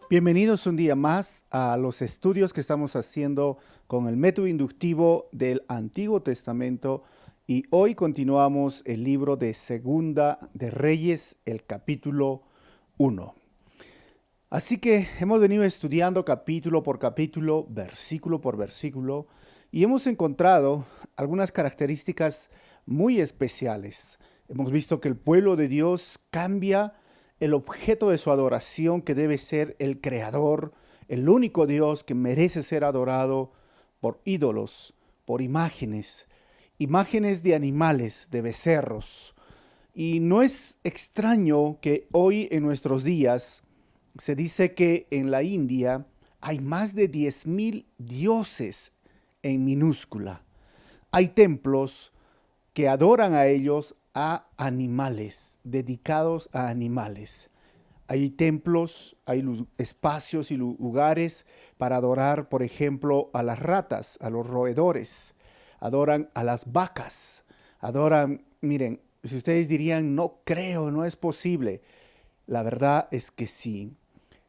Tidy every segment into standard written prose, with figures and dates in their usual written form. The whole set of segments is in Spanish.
Bienvenidos un día más a los estudios que estamos haciendo con el método inductivo del Antiguo Testamento y hoy continuamos el libro de Segunda de Reyes, el capítulo 1. Así que hemos venido estudiando capítulo por capítulo, versículo por versículo y hemos encontrado algunas características muy especiales. Hemos visto que el pueblo de Dios cambia el objeto de su adoración, que debe ser el Creador, el único Dios que merece ser adorado, por ídolos, por imágenes de animales, de becerros. Y no es extraño que hoy en nuestros días se dice que en la India hay más de 10,000 dioses en minúscula. Hay templos que adoran a ellos, a animales, dedicados a animales. Hay templos, hay espacios y lugares para adorar, por ejemplo, a las ratas, a los roedores. Adoran a las vacas. Adoran, miren, si ustedes dirían, no creo, no es posible. La verdad es que sí.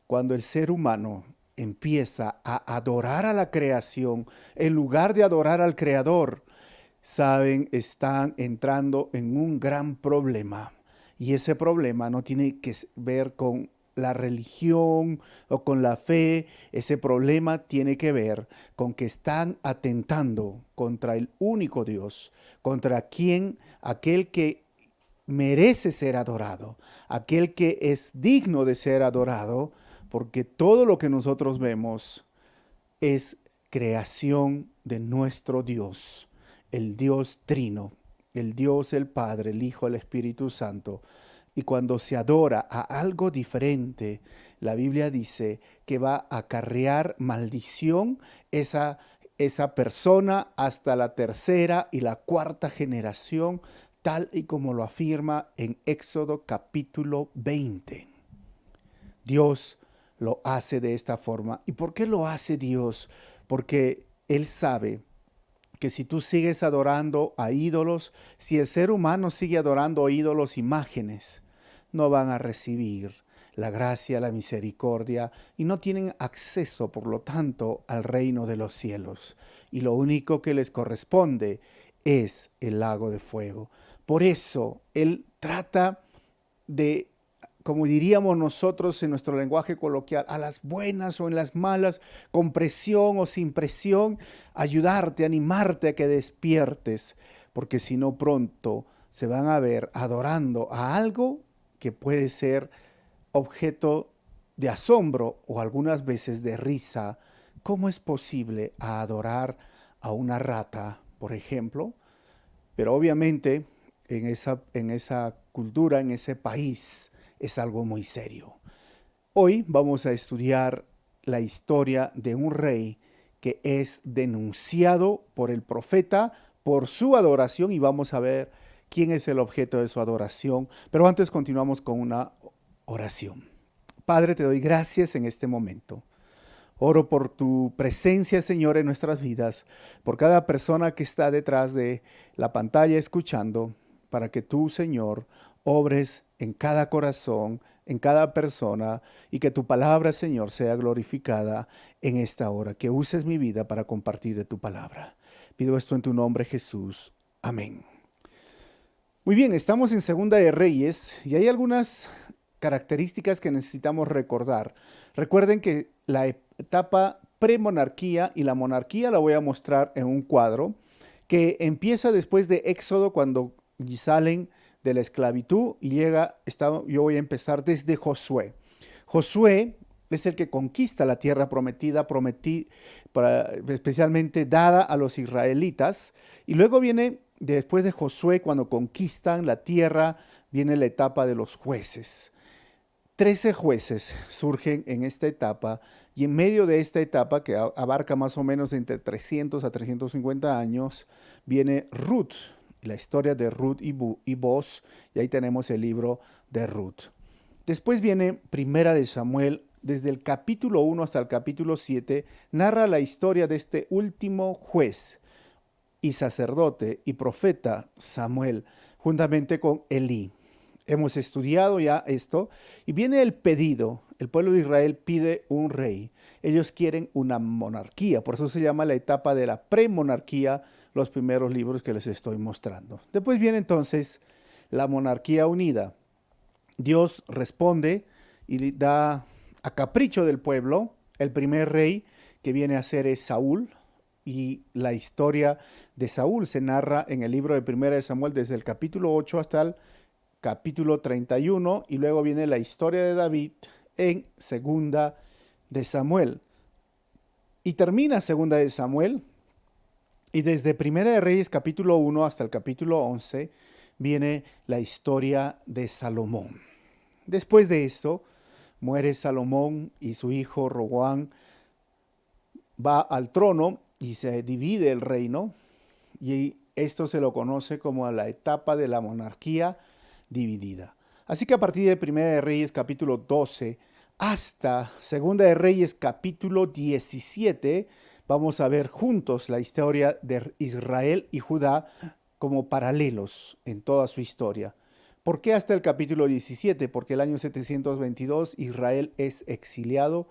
Cuando el ser humano empieza a adorar a la creación, en lugar de adorar al Creador, saben, están entrando en un gran problema. Y ese problema no tiene que ver con la religión o con la fe. Ese problema tiene que ver con que están atentando contra el único Dios, contra aquel que merece ser adorado, aquel que es digno de ser adorado, porque todo lo que nosotros vemos es creación de nuestro Dios, el Dios Trino, el Dios el Padre, el Hijo, el Espíritu Santo. Y cuando se adora a algo diferente, la Biblia dice que va a acarrear maldición esa persona hasta la tercera y la cuarta generación, tal y como lo afirma en Éxodo capítulo 20. Dios lo hace de esta forma. ¿Y por qué lo hace Dios? Porque Él sabe que si tú sigues adorando a ídolos, si el ser humano sigue adorando a ídolos, imágenes, no van a recibir la gracia, la misericordia y no tienen acceso, por lo tanto, al reino de los cielos. Y lo único que les corresponde es el lago de fuego. Por eso Él trata de, como diríamos nosotros en nuestro lenguaje coloquial, a las buenas o en las malas, con presión o sin presión, ayudarte, animarte a que despiertes, porque si no pronto se van a ver adorando a algo que puede ser objeto de asombro o algunas veces de risa. ¿Cómo es posible adorar a una rata, por ejemplo? Pero obviamente en esa cultura, en ese país, es algo muy serio. Hoy vamos a estudiar la historia de un rey que es denunciado por el profeta por su adoración y vamos a ver quién es el objeto de su adoración. Pero antes continuamos con una oración. Padre, te doy gracias en este momento. Oro por tu presencia, Señor, en nuestras vidas, por cada persona que está detrás de la pantalla escuchando, para que tú, Señor, obres en cada corazón, en cada persona, y que tu palabra, Señor, sea glorificada en esta hora. Que uses mi vida para compartir de tu palabra. Pido esto en tu nombre, Jesús. Amén. Muy bien, estamos en Segunda de Reyes y hay algunas características que necesitamos recordar. Recuerden que la etapa premonarquía y la monarquía la voy a mostrar en un cuadro que empieza después de Éxodo, cuando salen de la esclavitud y yo voy a empezar desde Josué. Josué es el que conquista la tierra prometida, especialmente dada a los israelitas, y luego viene, después de Josué, cuando conquistan la tierra, viene la etapa de los jueces. 13 jueces surgen en esta etapa y en medio de esta etapa, que abarca más o menos entre 300 a 350 años, viene Ruth, la historia de Ruth y Boz, y ahí tenemos el libro de Ruth. Después viene Primera de Samuel, desde el capítulo 1 hasta el capítulo 7, narra la historia de este último juez y sacerdote y profeta Samuel, juntamente con Elí. Hemos estudiado ya esto y viene el pedido. El pueblo de Israel pide un rey. Ellos quieren una monarquía. Por eso se llama la etapa de la premonarquía, los primeros libros que les estoy mostrando. Después viene entonces la monarquía unida. Dios responde y le da a capricho del pueblo. El primer rey que viene a ser es Saúl. Y la historia de Saúl se narra en el libro de Primera de Samuel desde el capítulo 8 hasta el capítulo 31, y luego viene la historia de David en Segunda de Samuel. Y termina Segunda de Samuel, y desde Primera de Reyes capítulo 1 hasta el capítulo 11 viene la historia de Salomón. Después de esto, muere Salomón y su hijo Roboam va al trono y se divide el reino, y esto se lo conoce como la etapa de la monarquía dividida. Así que a partir de Primera de Reyes capítulo 12 hasta Segunda de Reyes capítulo 17 vamos a ver juntos la historia de Israel y Judá como paralelos en toda su historia. ¿Por qué hasta el capítulo 17? Porque el año 722 Israel es exiliado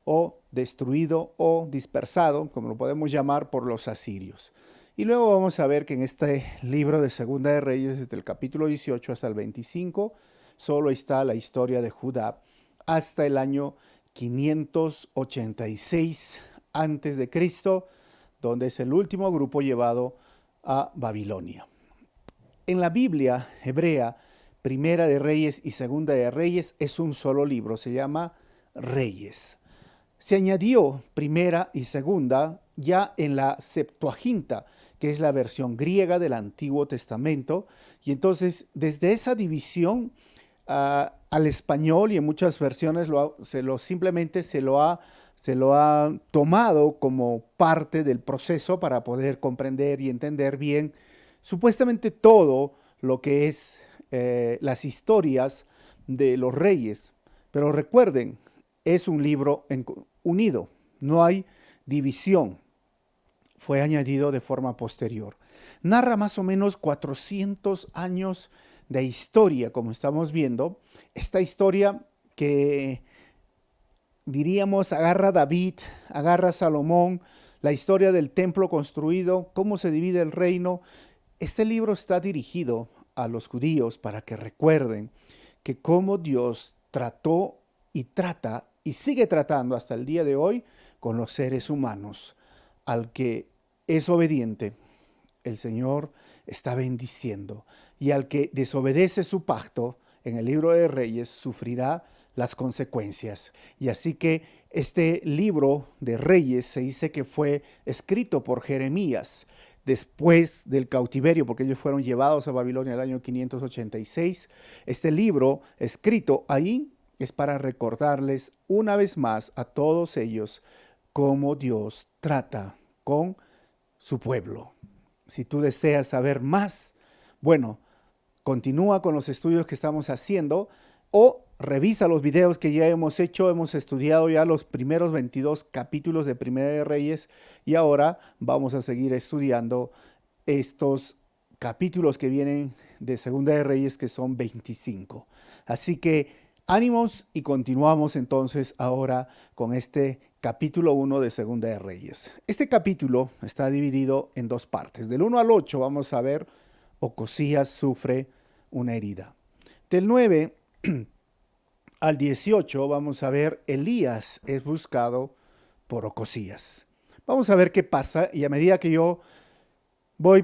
o destruido o dispersado, como lo podemos llamar, por los asirios. Y luego vamos a ver que en este libro de Segunda de Reyes, desde el capítulo 18 hasta el 25, solo está la historia de Judá hasta el año 586 antes de Cristo, donde es el último grupo llevado a Babilonia. En la Biblia hebrea, Primera de Reyes y Segunda de Reyes es un solo libro, se llama Reyes. Se añadió Primera y Segunda ya en la Septuaginta, que es la versión griega del Antiguo Testamento, y entonces desde esa división al español y en muchas versiones simplemente se lo ha tomado como parte del proceso para poder comprender y entender bien supuestamente todo lo que es las historias de los reyes. Pero recuerden, es un libro unido, no hay división. Fue añadido de forma posterior. Narra más o menos 400 años de historia, como estamos viendo. Esta historia que diríamos agarra a David, agarra a Salomón, la historia del templo construido, cómo se divide el reino. Este libro está dirigido a los judíos para que recuerden que cómo Dios trató y trata y sigue tratando hasta el día de hoy con los seres humanos. Al que es obediente, el Señor está bendiciendo, y al que desobedece su pacto, en el libro de Reyes, sufrirá las consecuencias. Y así que este libro de Reyes se dice que fue escrito por Jeremías después del cautiverio, porque ellos fueron llevados a Babilonia en el año 586. Este libro escrito ahí es para recordarles una vez más a todos ellos cómo Dios trata con su pueblo. Si tú deseas saber más, bueno, continúa con los estudios que estamos haciendo o revisa los videos que ya hemos hecho. Hemos estudiado ya los primeros 22 capítulos de Primera de Reyes y ahora vamos a seguir estudiando estos capítulos que vienen de Segunda de Reyes, que son 25. Así que ánimos y continuamos entonces ahora con este capítulo 1 de Segunda de Reyes. Este capítulo está dividido en dos partes. Del 1 al 8 vamos a ver Ocosías sufre una herida. Del 9 al 18 vamos a ver Elías es buscado por Ocosías. Vamos a ver qué pasa, y a medida que yo voy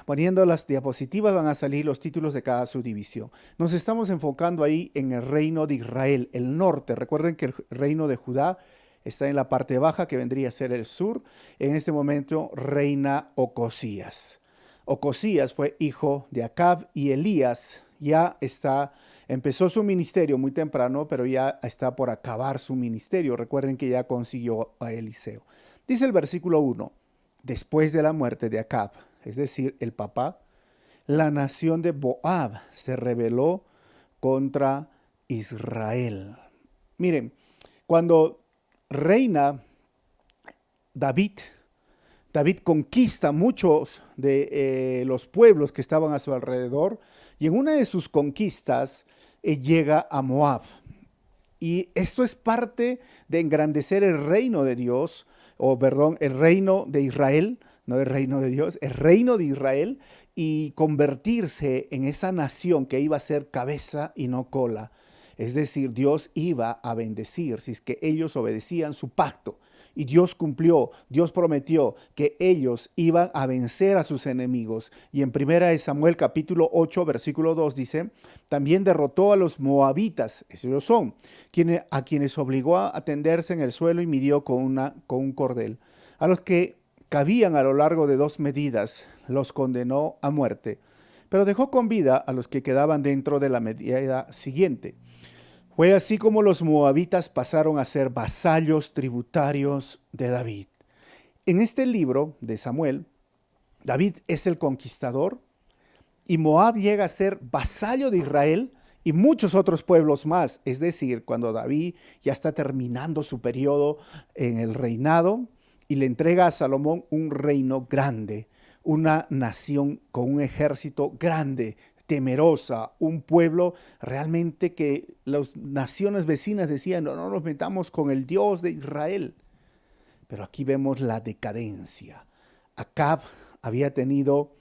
poniendo las diapositivas van a salir los títulos de cada subdivisión. Nos estamos enfocando ahí en el reino de Israel, el norte. Recuerden que el reino de Judá está en la parte baja, que vendría a ser el sur. En este momento reina Ocosías. Ocosías fue hijo de Acab, y Elías empezó su ministerio muy temprano, pero ya está por acabar su ministerio. Recuerden que ya consiguió a Eliseo. Dice el versículo 1, después de la muerte de Acab, es decir, el papá, la nación de Moab se rebeló contra Israel. Miren, cuando reina David, David conquista muchos de los pueblos que estaban a su alrededor y en una de sus conquistas llega a Moab. Y esto es parte de engrandecer el reino de Dios, o perdón, el reino de Israel, no el reino de Dios, el reino de Israel, y convertirse en esa nación que iba a ser cabeza y no cola. Es decir, Dios iba a bendecir si es que ellos obedecían su pacto. Y Dios cumplió, Dios prometió que ellos iban a vencer a sus enemigos. Y en 1 Samuel capítulo 8, versículo 2 dice, también derrotó a los moabitas, esos son, a quienes obligó a tenderse en el suelo y midió con un cordel. A los que cabían a lo largo de 2 medidas, los condenó a muerte, pero dejó con vida a los que quedaban dentro de la medida siguiente. Fue así como los moabitas pasaron a ser vasallos tributarios de David. En este libro de Samuel, David es el conquistador y Moab llega a ser vasallo de Israel y muchos otros pueblos más. Es decir, cuando David ya está terminando su periodo en el reinado y le entrega a Salomón un reino grande, una nación con un ejército grande, temerosa, un pueblo realmente que las naciones vecinas decían, no, no nos metamos con el Dios de Israel. Pero aquí vemos la decadencia. Acab había tenido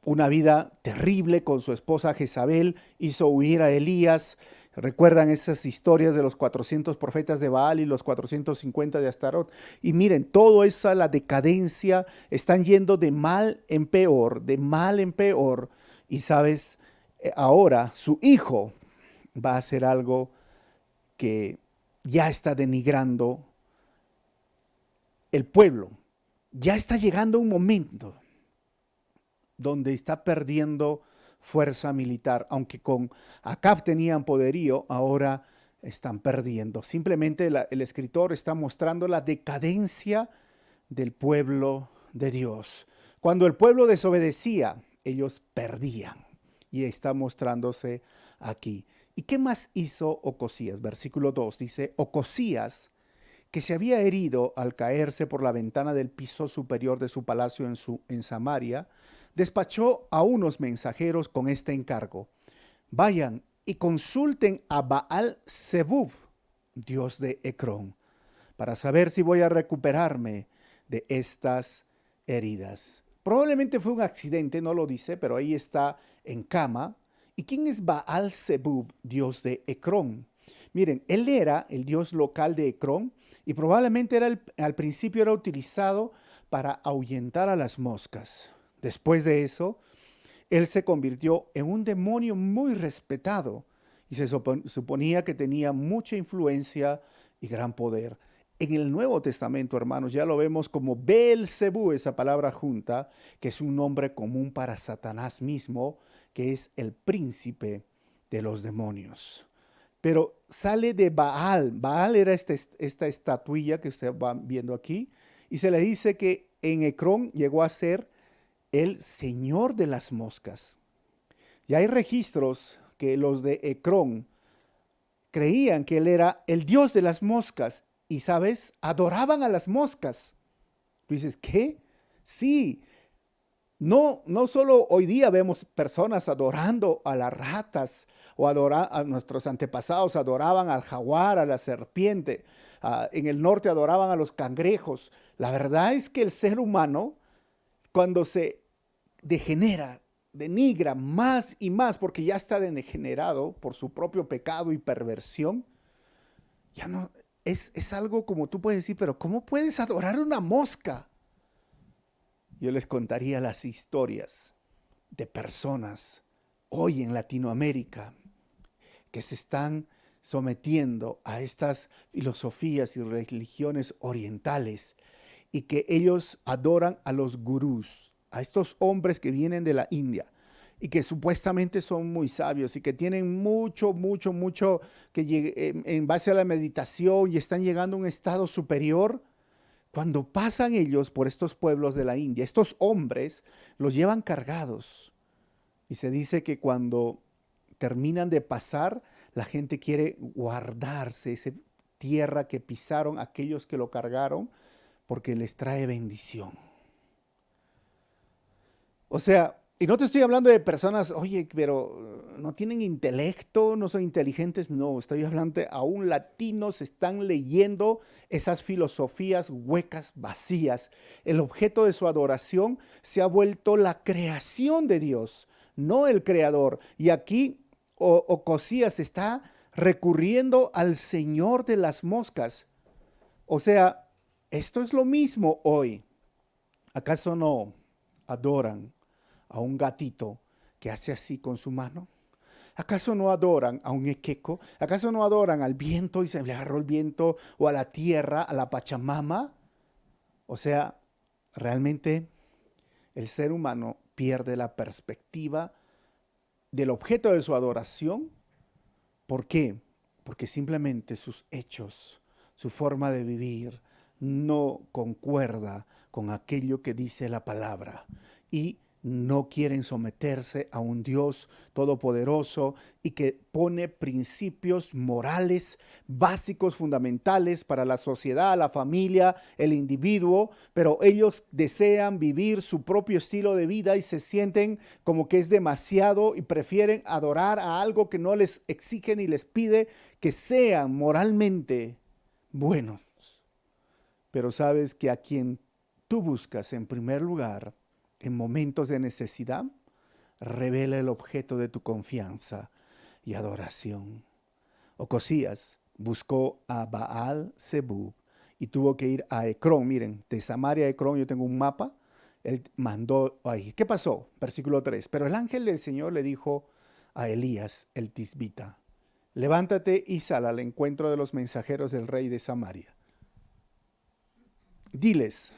una vida terrible con su esposa Jezabel, hizo huir a Elías. Recuerdan esas historias de los 400 profetas de Baal y los 450 de Astarot. Y miren, todo esa, la decadencia, están yendo de mal en peor, de mal en peor. Y sabes, ahora su hijo va a hacer algo que ya está denigrando el pueblo. Ya está llegando un momento donde está perdiendo fuerza militar, aunque con Acab tenían poderío, ahora están perdiendo. Simplemente el escritor está mostrando la decadencia del pueblo de Dios. Cuando el pueblo desobedecía, ellos perdían. Y está mostrándose aquí. ¿Y qué más hizo Ocosías? Versículo 2 dice, Ocosías, que se había herido al caerse por la ventana del piso superior de su palacio en Samaria, despachó a unos mensajeros con este encargo: vayan y consulten a Baal Zebub, dios de Ecrón, para saber si voy a recuperarme de estas heridas. Probablemente fue un accidente, no lo dice, pero ahí está en cama. ¿Y quién es Baal Zebub, dios de Ecrón? Miren, él era el dios local de Ecrón y probablemente al principio era utilizado para ahuyentar a las moscas. Después de eso, él se convirtió en un demonio muy respetado y se suponía que tenía mucha influencia y gran poder. En el Nuevo Testamento, hermanos, ya lo vemos como Beelzebú, esa palabra junta, que es un nombre común para Satanás mismo, que es el príncipe de los demonios. Pero sale de Baal. Baal era esta estatuilla que ustedes van viendo aquí, y se le dice que en Ecrón llegó a ser el señor de las moscas. Y hay registros que los de Ecrón creían que él era el dios de las moscas y, ¿sabes? Adoraban a las moscas. Tú dices, ¿qué? Sí, no solo hoy día vemos personas adorando a las ratas o a nuestros antepasados adoraban al jaguar, a la serpiente. En el norte adoraban a los cangrejos. La verdad es que el ser humano, cuando se degenera, denigra más y más, porque ya está degenerado por su propio pecado y perversión, ya no, es algo como tú puedes decir, pero ¿cómo puedes adorar una mosca? Yo les contaría las historias de personas hoy en Latinoamérica que se están sometiendo a estas filosofías y religiones orientales y que ellos adoran a los gurús, a estos hombres que vienen de la India y que supuestamente son muy sabios y que tienen mucho, que en base a la meditación y están llegando a un estado superior. Cuando pasan ellos por estos pueblos de la India, estos hombres los llevan cargados. Y se dice que cuando terminan de pasar, la gente quiere guardarse esa tierra que pisaron aquellos que lo cargaron porque les trae bendición. O sea, y no te estoy hablando de personas, oye, pero no tienen intelecto, no son inteligentes. No, estoy hablando de aún latinos están leyendo esas filosofías huecas, vacías. El objeto de su adoración se ha vuelto la creación de Dios, no el creador. Y aquí Ocosías está recurriendo al Señor de las moscas. O sea, esto es lo mismo hoy. ¿Acaso no adoran a un gatito que hace así con su mano? ¿Acaso no adoran a un equeco? ¿Acaso no adoran al viento y se le agarró el viento, o a la tierra, a la Pachamama? O sea, realmente el ser humano pierde la perspectiva del objeto de su adoración. ¿Por qué? Porque simplemente sus hechos, su forma de vivir, no concuerda con aquello que dice la palabra, y no quieren someterse a un Dios todopoderoso y que pone principios morales básicos, fundamentales para la sociedad, la familia, el individuo, pero ellos desean vivir su propio estilo de vida y se sienten como que es demasiado y prefieren adorar a algo que no les exige ni les pide que sean moralmente buenos. Pero sabes que a quien tú buscas en primer lugar en momentos de necesidad, revela el objeto de tu confianza y adoración. Ocosías buscó a Baal Zebub y tuvo que ir a Ecrón. Miren, de Samaria a Ecrón yo tengo un mapa. Él mandó ahí. ¿Qué pasó? Versículo 3. Pero el ángel del Señor le dijo a Elías el tisbita: levántate y sal al encuentro de los mensajeros del rey de Samaria. Diles,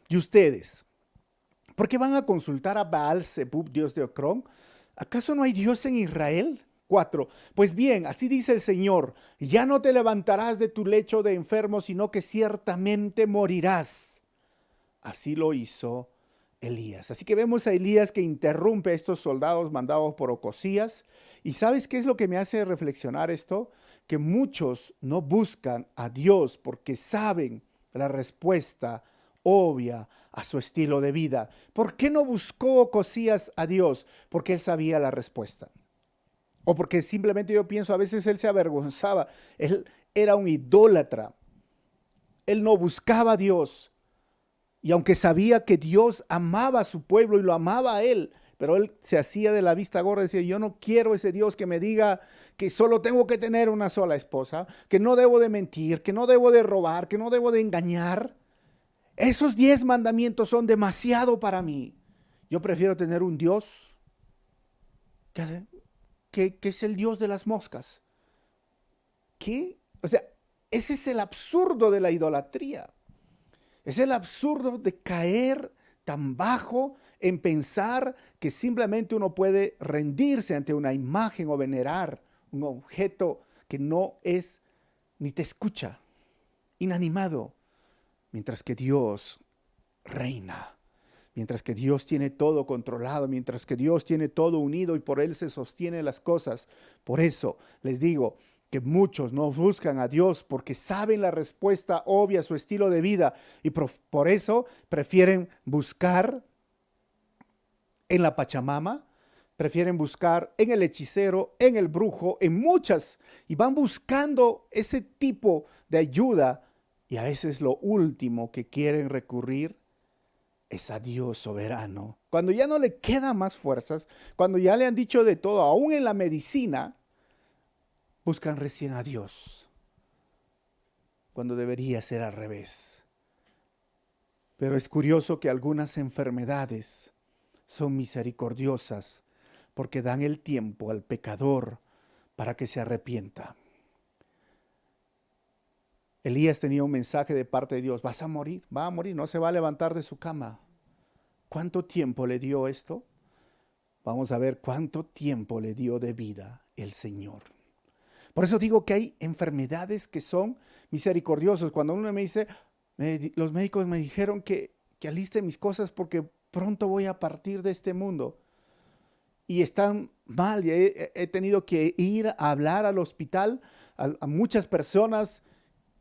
y ustedes, ¿por qué van a consultar a Baal Zebub, dios de Ecrón? ¿Acaso no hay Dios en Israel? 4. Pues bien, así dice el Señor: ya no te levantarás de tu lecho de enfermo, sino que ciertamente morirás. Así lo hizo Elías. Así que vemos a Elías que interrumpe a estos soldados mandados por Ocosías. ¿Y sabes qué es lo que me hace reflexionar esto? Que muchos no buscan a Dios porque saben la respuesta obvia a su estilo de vida. ¿Por qué no buscó Ocosías a Dios? Porque él sabía la respuesta. O porque simplemente yo pienso, a veces él se avergonzaba. Él era un idólatra. Él no buscaba a Dios. Y aunque sabía que Dios amaba a su pueblo y lo amaba a él, pero él se hacía de la vista gorda y decía: yo no quiero ese Dios que me diga que solo tengo que tener una sola esposa, que no debo de mentir, que no debo de robar, que no debo de engañar. Esos 10 mandamientos son demasiado para mí. Yo prefiero tener un Dios que es el Dios de las moscas. ¿Qué? O sea, ese es el absurdo de la idolatría. Es el absurdo de caer tan bajo en pensar que simplemente uno puede rendirse ante una imagen o venerar un objeto que no es ni te escucha, inanimado, mientras que Dios reina, mientras que Dios tiene todo controlado, mientras que Dios tiene todo unido y por Él se sostienen las cosas. Por eso les digo que muchos no buscan a Dios porque saben la respuesta obvia a su estilo de vida y por eso prefieren buscar en la Pachamama, prefieren buscar en el hechicero, en el brujo, en muchas, y van buscando ese tipo de ayuda, y a veces lo último que quieren recurrir es a Dios soberano. Cuando ya no le quedan más fuerzas, cuando ya le han dicho de todo, aún en la medicina, buscan recién a Dios, cuando debería ser al revés. Pero es curioso que algunas enfermedades son misericordiosas porque dan el tiempo al pecador para que se arrepienta. Elías tenía un mensaje de parte de Dios: vas a morir, va a morir, no se va a levantar de su cama. ¿Cuánto tiempo le dio esto? Vamos a ver cuánto tiempo le dio de vida el Señor. Por eso digo que hay enfermedades que son misericordiosas. Cuando uno me dice, los médicos me dijeron que aliste mis cosas porque pronto voy a partir de este mundo. Y están mal, y he tenido que ir a hablar al hospital a muchas personas,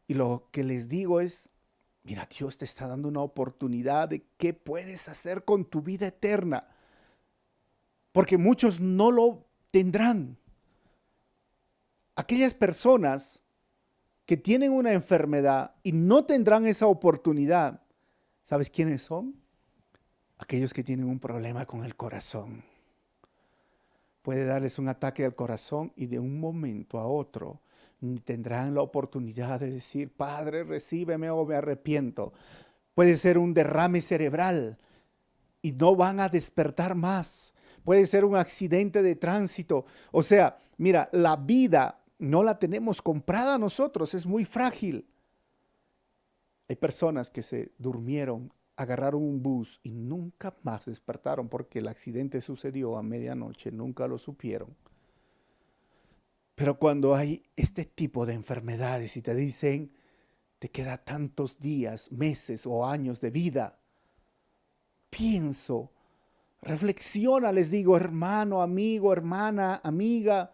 y lo que les digo es: Mira, Dios te está dando una oportunidad de qué puedes hacer con tu vida eterna, porque muchos no lo tendrán. Aquellas personas que tienen una enfermedad y no tendrán esa oportunidad, ¿sabes quiénes son? Aquellos que tienen un problema con el corazón. Puede darles un ataque al corazón y de un momento a otro tendrán la oportunidad de decir, Padre, recíbeme o me arrepiento. Puede ser un derrame cerebral y no van a despertar más. Puede ser un accidente de tránsito. O sea, mira, la vida no la tenemos comprada nosotros, es muy frágil. Hay personas que se durmieron, agarraron un bus y nunca más despertaron porque el accidente sucedió a medianoche, nunca lo supieron. Pero cuando hay este tipo de enfermedades y te dicen, te queda tantos días, meses o años de vida, pienso, reflexiona, les digo, hermano, amigo, hermana, amiga,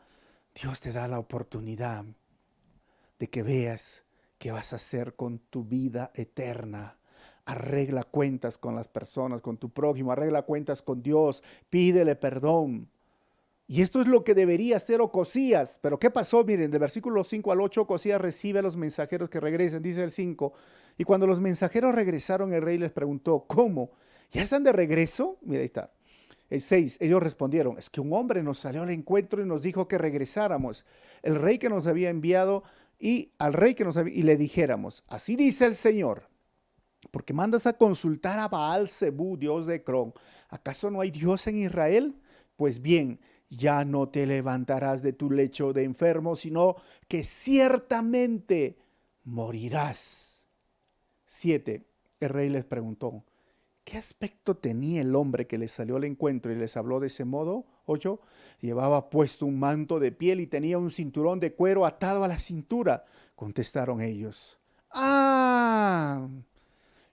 Dios te da la oportunidad de que veas qué vas a hacer con tu vida eterna. Arregla cuentas con las personas, con tu prójimo, arregla cuentas con Dios, pídele perdón. Y esto es lo que debería hacer Ocosías. Pero ¿qué pasó? Miren, del versículo 5 al 8, Ocosías recibe a los mensajeros que regresen, dice el 5. Y cuando los mensajeros regresaron, el rey les preguntó, ¿cómo? ¿Ya están de regreso? Mira, ahí está. El 6, ellos respondieron, es que un hombre nos salió al encuentro y nos dijo que regresáramos. El rey que nos había enviado y al rey que nos había, y le dijéramos, así dice el Señor, porque mandas a consultar a Baal Zebú, dios de Ecrón. ¿Acaso no hay Dios en Israel? Pues bien, ya no te levantarás de tu lecho de enfermo, sino que ciertamente morirás. 7. El rey les preguntó, ¿qué aspecto tenía el hombre que les salió al encuentro y les habló de ese modo? 8. Llevaba puesto un manto de piel y tenía un cinturón de cuero atado a la cintura. Contestaron ellos. ¡Ah!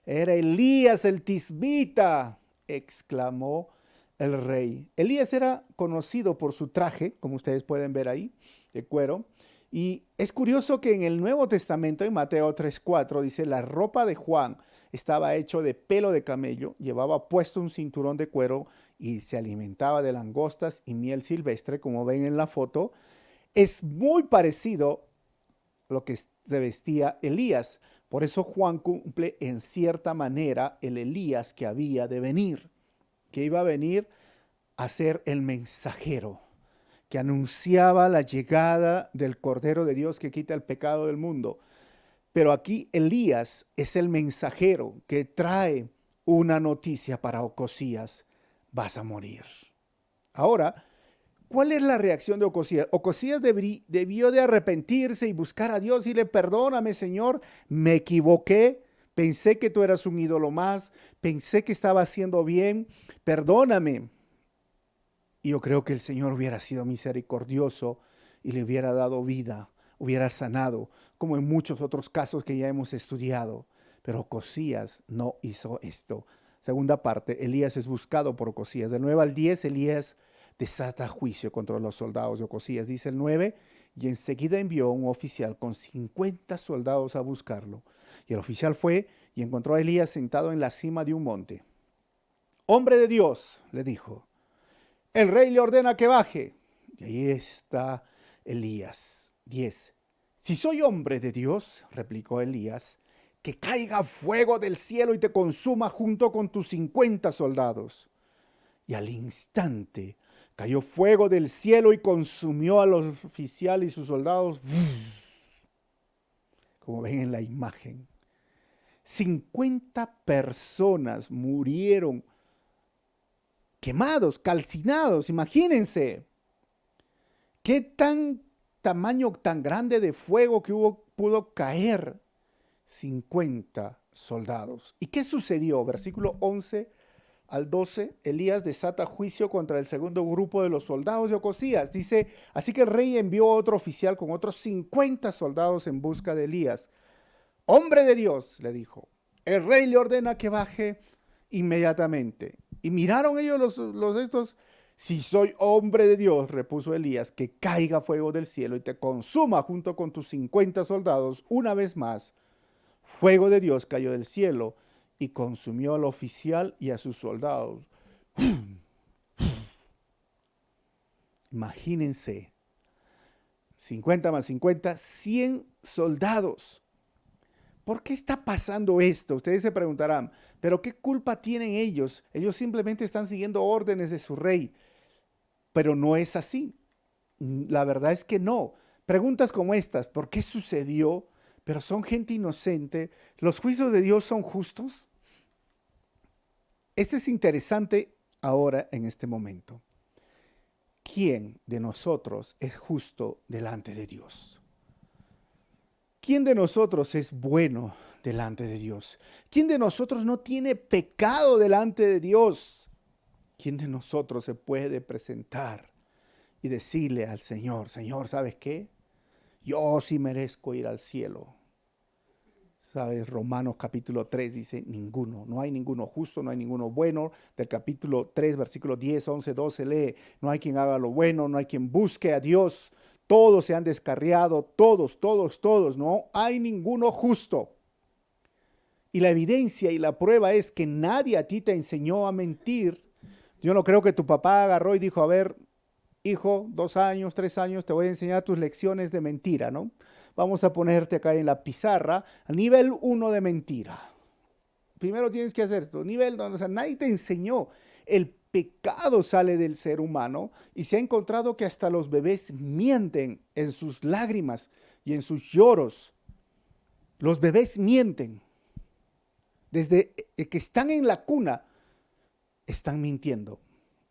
Era Elías el tisbita, exclamó el rey. Elías era conocido por su traje, como ustedes pueden ver ahí, de cuero. Y es curioso que en el Nuevo Testamento, en Mateo 3:4, dice, la ropa de Juan estaba hecho de pelo de camello, llevaba puesto un cinturón de cuero y se alimentaba de langostas y miel silvestre, como ven en la foto. Es muy parecido a lo que se vestía Elías. Por eso Juan cumple en cierta manera el Elías que había de venir, que iba a venir a ser el mensajero, que anunciaba la llegada del Cordero de Dios que quita el pecado del mundo. Pero aquí Elías es el mensajero que trae una noticia para Ocosías: vas a morir. Ahora, ¿cuál es la reacción de Ocosías? Ocosías debió de arrepentirse y buscar a Dios y decirle, perdóname, Señor, me equivoqué, pensé que tú eras un ídolo más, pensé que estaba haciendo bien, perdóname. Y yo creo que el Señor hubiera sido misericordioso y le hubiera dado vida, hubiera sanado, como en muchos otros casos que ya hemos estudiado. Pero Ocosías no hizo esto. Segunda parte, Elías es buscado por Ocosías. Del 9 al 10, Elías desata juicio contra los soldados de Ocosías. Dice el 9, y enseguida envió un oficial con 50 soldados a buscarlo. Y el oficial fue y encontró a Elías sentado en la cima de un monte. Hombre de Dios, le dijo, el rey le ordena que baje. Y ahí está Elías. 10. Si soy hombre de Dios, replicó Elías, que caiga fuego del cielo y te consuma junto con tus 50 soldados. Y al instante cayó fuego del cielo y consumió a los oficiales y sus soldados, como ven en la imagen. 50 personas murieron quemados, calcinados, imagínense. ¿Qué tamaño tan grande de fuego que pudo caer? 50 soldados. ¿Y qué sucedió? Versículo 11 al 12, Elías desata juicio contra el segundo grupo de los soldados de Ocosías. Dice, así que el rey envió otro oficial con otros 50 soldados en busca de Elías. Hombre de Dios, le dijo, el rey le ordena que baje inmediatamente. Y miraron ellos los estos. Si soy hombre de Dios, repuso Elías, que caiga fuego del cielo y te consuma junto con tus 50 soldados una vez más. fuego de Dios cayó del cielo y consumió al oficial y a sus soldados. Imagínense, 50 más 50, 100 soldados. ¿Por qué está pasando esto? Ustedes se preguntarán, ¿pero qué culpa tienen ellos? Ellos simplemente están siguiendo órdenes de su rey. Pero no es así. La verdad es que no. Preguntas como estas, ¿por qué sucedió? Pero son gente inocente. ¿Los juicios de Dios son justos? Eso es interesante ahora en este momento. ¿Quién de nosotros es justo delante de Dios? ¿Quién de nosotros es bueno delante de Dios? ¿Quién de nosotros no tiene pecado delante de Dios? ¿Quién de nosotros se puede presentar y decirle al Señor, Señor, ¿sabes qué? Yo sí merezco ir al cielo. ¿Sabes? Romanos capítulo 3 dice, ninguno, no hay ninguno justo, no hay ninguno bueno. Del capítulo 3, versículo 10, 11, 12 lee, no hay quien haga lo bueno, no hay quien busque a Dios. Todos se han descarriado, todos, no hay ninguno justo. Y la evidencia y la prueba es que nadie a ti te enseñó a mentir. Yo no creo que tu papá agarró y dijo, a ver, hijo, 2 años, 3 años, te voy a enseñar tus lecciones de mentira, ¿no? Vamos a ponerte acá en la pizarra, a nivel 1 de mentira. Primero tienes que hacer esto, nivel 2, o sea, nadie te enseñó. El pecado sale del ser humano y se ha encontrado que hasta los bebés mienten en sus lágrimas y en sus lloros. Los bebés mienten. Desde que están en la cuna, están mintiendo.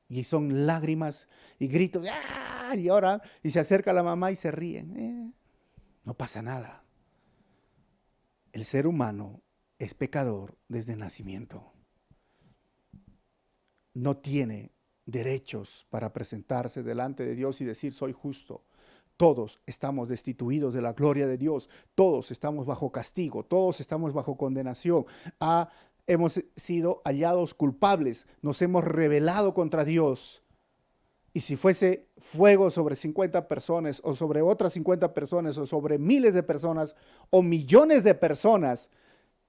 Y son lágrimas y gritos, ¡ah! Y ahora, y se acerca la mamá y se ríen. No pasa nada. El ser humano es pecador desde el nacimiento. No tiene derechos para presentarse delante de Dios y decir soy justo. Todos estamos destituidos de la gloria de Dios. Todos estamos bajo castigo. Todos estamos bajo condenación. Hemos sido hallados culpables. Nos hemos rebelado contra Dios. Y si fuese fuego sobre 50 personas o sobre otras 50 personas o sobre miles de personas o millones de personas,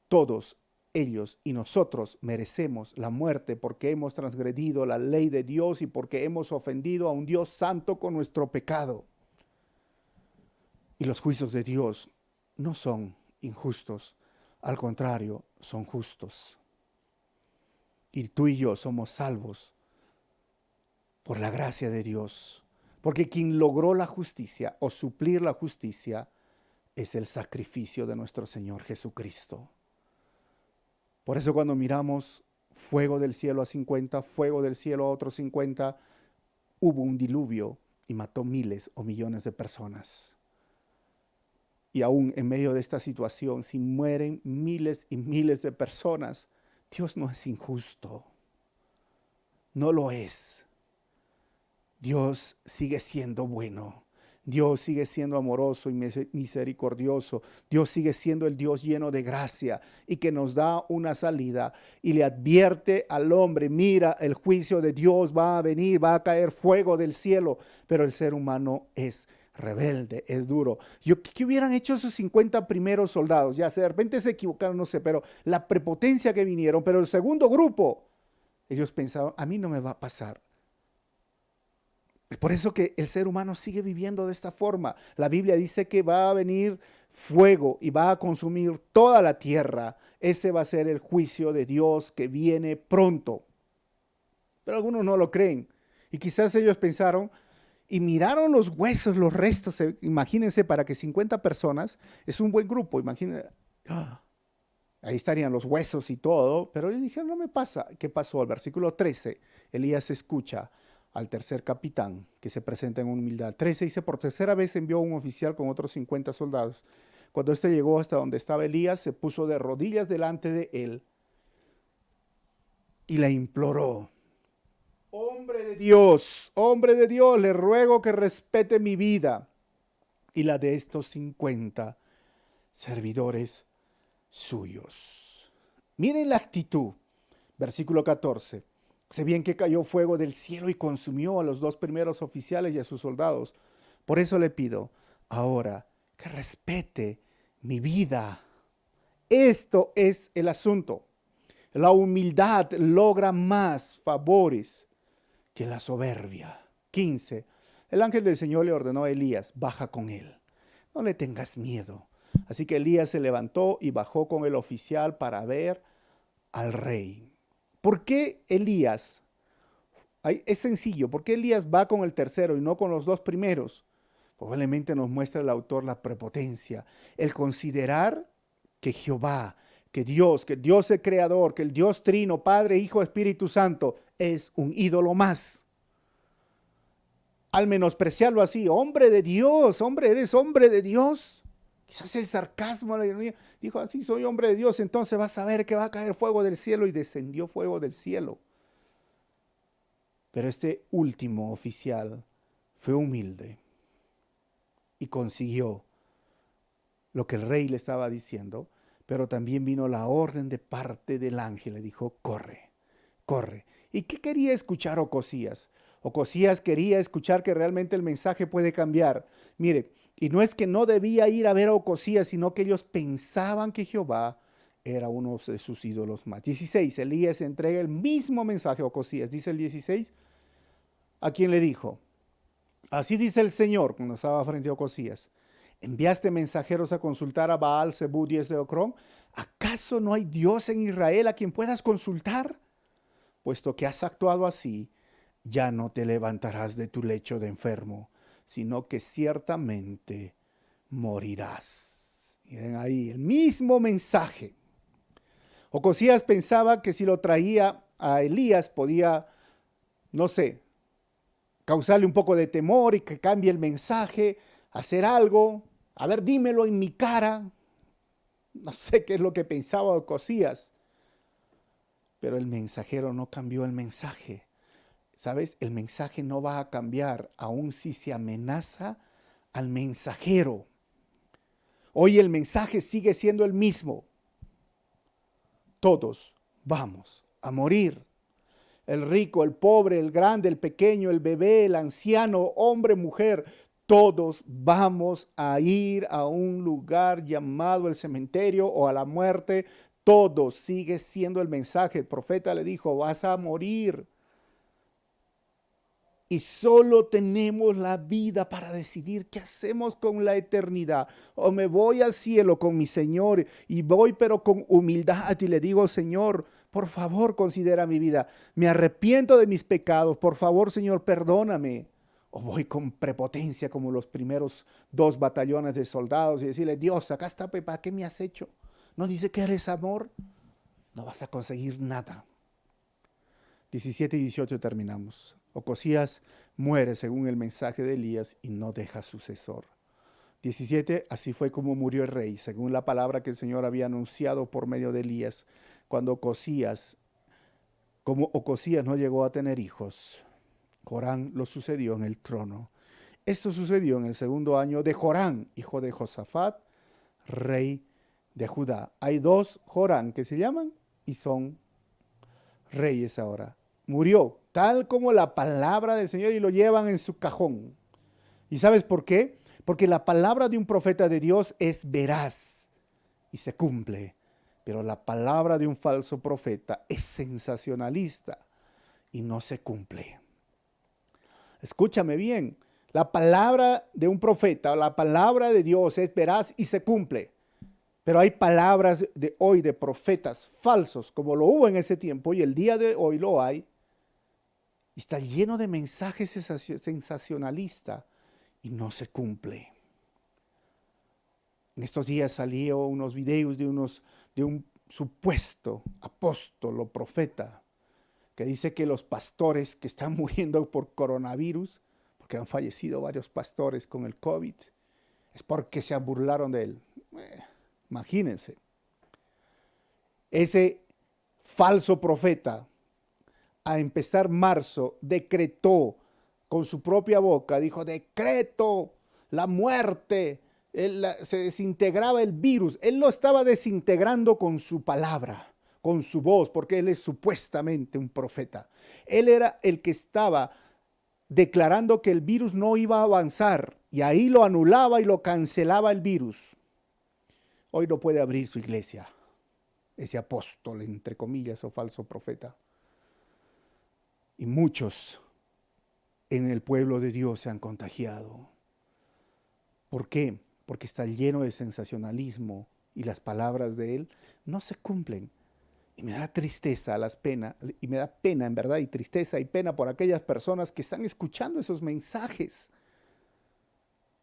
todos ellos y nosotros merecemos la muerte porque hemos transgredido la ley de Dios y porque hemos ofendido a un Dios santo con nuestro pecado. Y los juicios de Dios no son injustos, al contrario, son justos. Y tú y yo somos salvos por la gracia de Dios, porque quien logró la justicia o suplir la justicia es el sacrificio de nuestro Señor Jesucristo. Por eso cuando miramos fuego del cielo a 50, fuego del cielo a otros 50, hubo un diluvio y mató miles o millones de personas. Y aún en medio de esta situación, si mueren miles y miles de personas, Dios no es injusto. No lo es. Dios sigue siendo bueno. Dios sigue siendo amoroso y misericordioso. Dios sigue siendo el Dios lleno de gracia y que nos da una salida y le advierte al hombre, mira, el juicio de Dios va a venir, va a caer fuego del cielo, pero el ser humano es rebelde, es duro. ¿Qué hubieran hecho esos 50 primeros soldados? Ya, de repente se equivocaron, no sé, pero la prepotencia que vinieron, pero el segundo grupo, ellos pensaron, a mí no me va a pasar. Es por eso que el ser humano sigue viviendo de esta forma. La Biblia dice que va a venir fuego y va a consumir toda la tierra. Ese va a ser el juicio de Dios que viene pronto. Pero algunos no lo creen. Y quizás ellos pensaron y miraron los huesos, los restos. Imagínense, para que 50 personas es un buen grupo. Imagínense. Ahí estarían los huesos y todo. Pero ellos dijeron, no me pasa. ¿Qué pasó? Al versículo 13, Elías escucha al tercer capitán que se presenta en humildad. 13 dice, por tercera vez envió un oficial con otros 50 soldados. Cuando éste llegó hasta donde estaba Elías, se puso de rodillas delante de él y le imploró, hombre de Dios, le ruego que respete mi vida y la de estos 50 servidores suyos. Miren la actitud. Versículo 14. Sé bien que cayó fuego del cielo y consumió a los 2 primeros oficiales y a sus soldados. Por eso le pido ahora que respete mi vida Esto es el asunto. La humildad logra más favores que la soberbia. 15. El ángel del Señor le ordenó a Elías, baja con él. No le tengas miedo. Así que Elías se levantó y bajó con el oficial para ver al rey. ¿Por qué Elías? Es sencillo. ¿Por qué Elías va con el tercero y no con los dos primeros? Probablemente nos muestra el autor la prepotencia, el considerar que Jehová, que Dios el Creador, que el Dios Trino, Padre, Hijo, Espíritu Santo, es un ídolo más. Al menospreciarlo así, hombre de Dios, hombre, eres hombre de Dios. Quizás el sarcasmo, la ironía, dijo así, soy hombre de Dios, entonces vas a ver que va a caer fuego del cielo, y descendió fuego del cielo. Pero este último oficial fue humilde y consiguió lo que el rey le estaba diciendo, pero también vino la orden de parte del ángel. Le dijo, corre, corre. ¿Y qué quería escuchar Ocosías? Ocosías quería escuchar que realmente el mensaje puede cambiar. Mire, y no es que no debía ir a ver a Ocosías, sino que ellos pensaban que Jehová era uno de sus ídolos más. 16, Elías entrega el mismo mensaje a Ocosías. Dice el 16, a quien le dijo, así dice el Señor, cuando estaba frente a Ocosías, ¿enviaste mensajeros a consultar a Baal, Zebú, dios de Ocrón? ¿Acaso no hay Dios en Israel a quien puedas consultar? Puesto que has actuado así, ya no te levantarás de tu lecho de enfermo, sino que ciertamente morirás. Miren ahí, el mismo mensaje. Ocosías pensaba que si lo traía a Elías podía, no sé, causarle un poco de temor y que cambie el mensaje, hacer algo. A ver, dímelo en mi cara. No sé qué es lo que pensaba Ocosías, pero el mensajero no cambió el mensaje. ¿Sabes? El mensaje no va a cambiar, aun si se amenaza al mensajero. Hoy el mensaje sigue siendo el mismo. Todos vamos a morir. El rico, el pobre, el grande, el pequeño, el bebé, el anciano, hombre, mujer, todos vamos a ir a un lugar llamado el cementerio o a la muerte. Todos, sigue siendo el mensaje. El profeta le dijo, vas a morir. Y solo tenemos la vida para decidir qué hacemos con la eternidad. O me voy al cielo con mi Señor y voy pero con humildad y le digo, Señor, por favor considera mi vida. Me arrepiento de mis pecados. Por favor, Señor, perdóname. O voy con prepotencia como los primeros 2 batallones de soldados y decirle, Dios, acá está, ¿para qué me has hecho? ¿No dice que eres amor? No vas a conseguir nada. 17 y 18 terminamos. Ocosías muere según el mensaje de Elías y no deja sucesor. 17, así fue como murió el rey, según la palabra que el Señor había anunciado por medio de Elías, cuando como Ocosías no llegó a tener hijos, Jorán lo sucedió en el trono. Esto sucedió en el 2.º año de Jorán, hijo de Josafat, rey de Judá. Hay 2 Jorán que se llaman y son reyes ahora. Murió, tal como la palabra del Señor, y lo llevan en su cajón. ¿Y sabes por qué? Porque la palabra de un profeta de Dios es veraz y se cumple. Pero la palabra de un falso profeta es sensacionalista y no se cumple. Escúchame bien, la palabra de un profeta o la palabra de Dios es veraz y se cumple. Pero hay palabras de hoy de profetas falsos, como lo hubo en ese tiempo y el día de hoy lo hay. Y está lleno de mensajes sensacionalistas y no se cumple. En estos días salieron unos videos de un supuesto apóstol o profeta que dice que los pastores que están muriendo por coronavirus, porque han fallecido varios pastores con el COVID, es porque se burlaron de él. Imagínense. Ese falso profeta, a empezar marzo, decretó con su propia boca, dijo, decreto la muerte, se desintegraba el virus. Él lo estaba desintegrando con su palabra, con su voz, porque él es supuestamente un profeta. Él era el que estaba declarando que el virus no iba a avanzar y ahí lo anulaba y lo cancelaba el virus. hoy no puede abrir su iglesia, ese apóstol, entre comillas, o falso profeta. Y muchos en el pueblo de Dios se han contagiado. ¿Por qué? Porque está lleno de sensacionalismo y las palabras de él no se cumplen. Y me da tristeza, y me da pena en verdad, y tristeza y pena por aquellas personas que están escuchando esos mensajes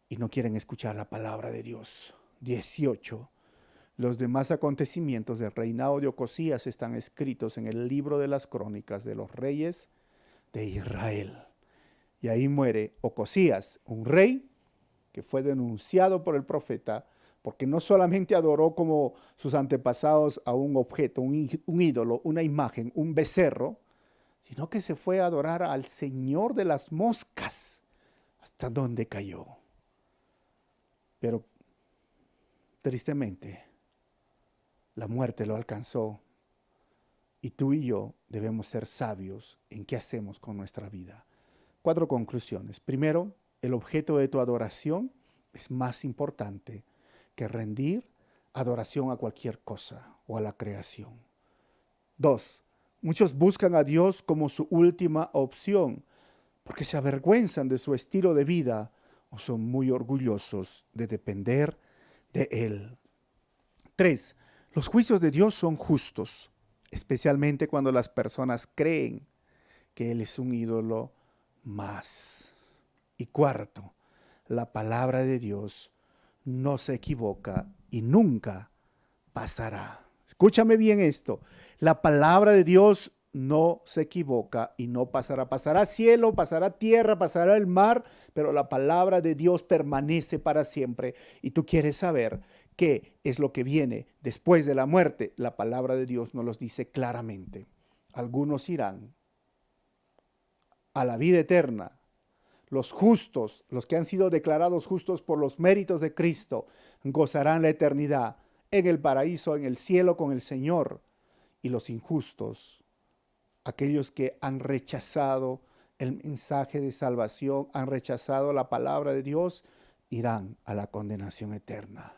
y no quieren escuchar la palabra de Dios. 18. Los demás acontecimientos del reinado de Ocosías están escritos en el libro de las crónicas de los reyes de Israel. Y ahí muere Ocosías, un rey que fue denunciado por el profeta porque no solamente adoró como sus antepasados a un objeto, un ídolo, una imagen, un becerro, sino que se fue a adorar al Señor de las moscas, hasta donde cayó. Pero tristemente, la muerte lo alcanzó y tú y yo debemos ser sabios en qué hacemos con nuestra vida. 4 conclusiones. Primero, el objeto de tu adoración es más importante que rendir adoración a cualquier cosa o a la creación. 2. Muchos buscan a Dios como su última opción porque se avergüenzan de su estilo de vida o son muy orgullosos de depender de Él. 3. Los juicios de Dios son justos, especialmente cuando las personas creen que Él es un ídolo más. Y 4, la palabra de Dios no se equivoca y nunca pasará. Escúchame bien esto. La palabra de Dios no se equivoca y no pasará. Pasará cielo, pasará tierra, pasará el mar, pero la palabra de Dios permanece para siempre. Y tú quieres saber qué es lo que viene después de la muerte. La palabra de Dios nos lo dice claramente. Algunos irán a la vida eterna. Los justos, los que han sido declarados justos por los méritos de Cristo, gozarán la eternidad en el paraíso, en el cielo con el Señor. Y los injustos, aquellos que han rechazado el mensaje de salvación, han rechazado la palabra de Dios, irán a la condenación eterna.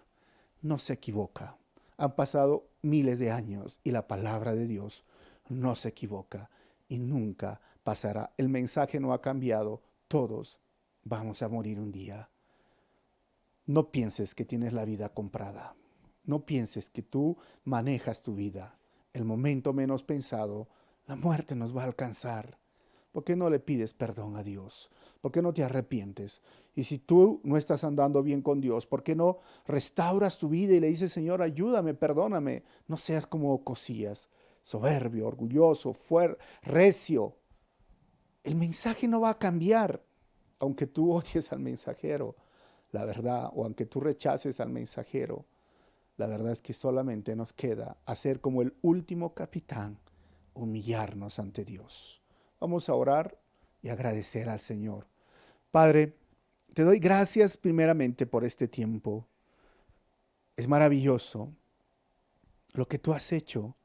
No se equivoca. Han pasado miles de años y la palabra de Dios no se equivoca y nunca pasará. El mensaje no ha cambiado. Todos vamos a morir un día. No pienses que tienes la vida comprada. No pienses que tú manejas tu vida. El momento menos pensado, la muerte nos va a alcanzar. ¿Por qué no le pides perdón a Dios? ¿Por qué no te arrepientes? Y si tú no estás andando bien con Dios, ¿por qué no restauras tu vida y le dices, Señor, ayúdame, perdóname? No seas como Ocosías, soberbio, orgulloso, recio. El mensaje no va a cambiar, aunque tú odies al mensajero, la verdad, o aunque tú rechaces al mensajero. La verdad es que solamente nos queda hacer como el último capitán, humillarnos ante Dios. Vamos a orar y agradecer al Señor. Padre, te doy gracias primeramente por este tiempo. Es maravilloso lo que tú has hecho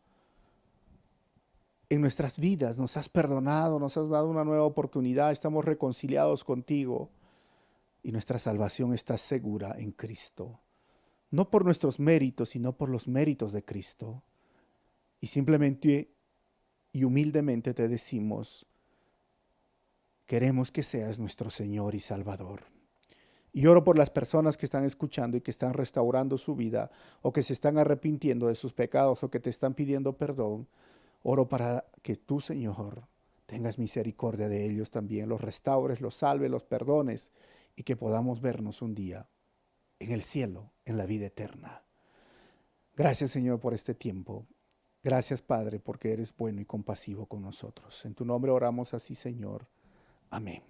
en nuestras vidas. Nos has perdonado, nos has dado una nueva oportunidad, estamos reconciliados contigo y nuestra salvación está segura en Cristo. No por nuestros méritos, sino por los méritos de Cristo. Y simplemente y humildemente te decimos, queremos que seas nuestro Señor y Salvador. Y oro por las personas que están escuchando y que están restaurando su vida o que se están arrepintiendo de sus pecados o que te están pidiendo perdón. Oro para que tú, Señor, tengas misericordia de ellos también, los restaures, los salves, los perdones y que podamos vernos un día en el cielo, en la vida eterna. Gracias, Señor, por este tiempo. Gracias, Padre, porque eres bueno y compasivo con nosotros. En tu nombre oramos así, Señor. Amén.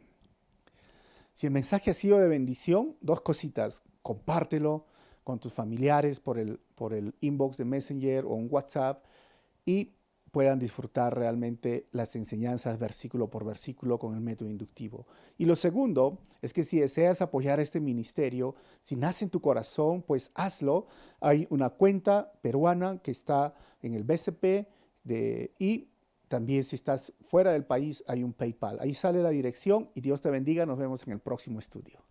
Si el mensaje ha sido de bendición, 2 cositas. Compártelo con tus familiares por el inbox de Messenger o un WhatsApp y puedan disfrutar realmente las enseñanzas versículo por versículo con el método inductivo. Y lo segundo es que si deseas apoyar este ministerio, si nace en tu corazón, pues hazlo. Hay una cuenta peruana que está en el BCP y también si estás fuera del país hay un PayPal. Ahí sale la dirección y Dios te bendiga. Nos vemos en el próximo estudio.